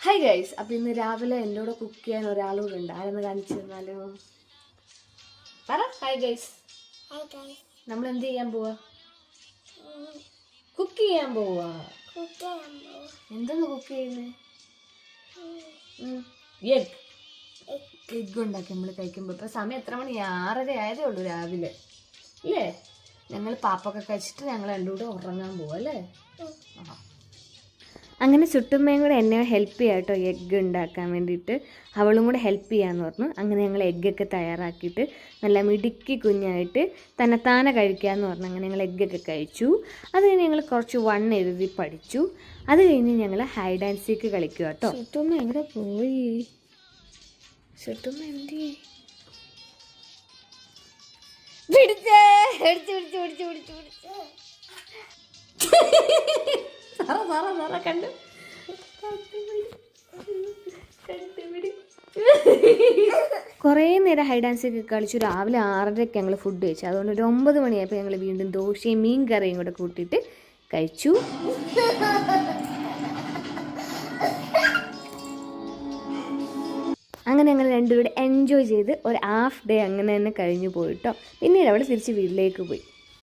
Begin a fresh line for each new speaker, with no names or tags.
Hi guys, അപ്പം ഇന്ന് രാവിലെ എന്നോട് കുക്ക് ചെയ്യാൻ ഒരാളൂടെ ഉണ്ട്. ആരെന്ന് കാണിച്ചു തന്നാലോ? പറ ഹായ് ഗൈസ്. നമ്മൾ എന്ത് ചെയ്യാൻ പോവാ? കുക്ക് ചെയ്യാൻ പോവാ. എന്തെന്ന് കുക്ക് ചെയ്യുന്നേ? എഗ് ഉണ്ടാക്കി നമ്മൾ കഴിക്കുമ്പോൾ. ഇപ്പം സമയം എത്ര മണി? 6:30 ആയതേ ഉള്ളൂ രാവിലെ അല്ലേ? ഞങ്ങൾ പാപ്പൊക്കെ കഴിച്ചിട്ട് ഞങ്ങൾ രണ്ടുകൂടെ ഉറങ്ങാൻ പോവാ അല്ലേ? അങ്ങനെ ചുട്ടുമ്മയും കൂടെ എന്നെ ഹെൽപ്പ് ചെയ്യാം കേട്ടോ എഗ്ഗ് ഉണ്ടാക്കാൻ വേണ്ടിയിട്ട്. അവളും കൂടെ ഹെൽപ്പ് ചെയ്യാമെന്ന് പറഞ്ഞു. അങ്ങനെ ഞങ്ങൾ എഗ്ഗൊക്കെ തയ്യാറാക്കിയിട്ട് നല്ല മിടുക്കി കുഞ്ഞായിട്ട് തന്നെത്താനെ കഴിക്കാമെന്ന് പറഞ്ഞു. അങ്ങനെ ഞങ്ങൾ എഗ്ഗൊക്കെ കഴിച്ചു. അത് കഴിഞ്ഞ് ഞങ്ങൾ കുറച്ച് 1 എഴുതി പഠിച്ചു. അത് കഴിഞ്ഞ് ഞങ്ങൾ ഹൈഡ് ആൻഡ് സീക്ക് കളിക്കുക കേട്ടോ. ചുട്ടുമ്മ എവിടെ പോയി? ചുട്ടുമ്മ എന്ത് പിടിച്ചേ? പിടിച്ചു കണ്ടു. കുറേ നേരം ഹൈഡ് ആൻഡ് സീക്ക് കളിച്ചു. രാവിലെ 6:30 ഞങ്ങൾ ഫുഡ് കഴിച്ചു. അതുകൊണ്ട് ഒരു 9 മണിയായപ്പോൾ ഞങ്ങൾ വീണ്ടും ദോശയും മീൻ കറിയും കൂടെ കൂട്ടിയിട്ട് കഴിച്ചു. അങ്ങനെ ഞങ്ങൾ രണ്ടുപേരും എൻജോയ് ചെയ്ത് ഒരു ഹാഫ് ഡേ അങ്ങനെ തന്നെ കഴിഞ്ഞു പോയിട്ടോ. പിന്നീട് അവിടെ തിരിച്ച് വീട്ടിലേക്ക് പോയി.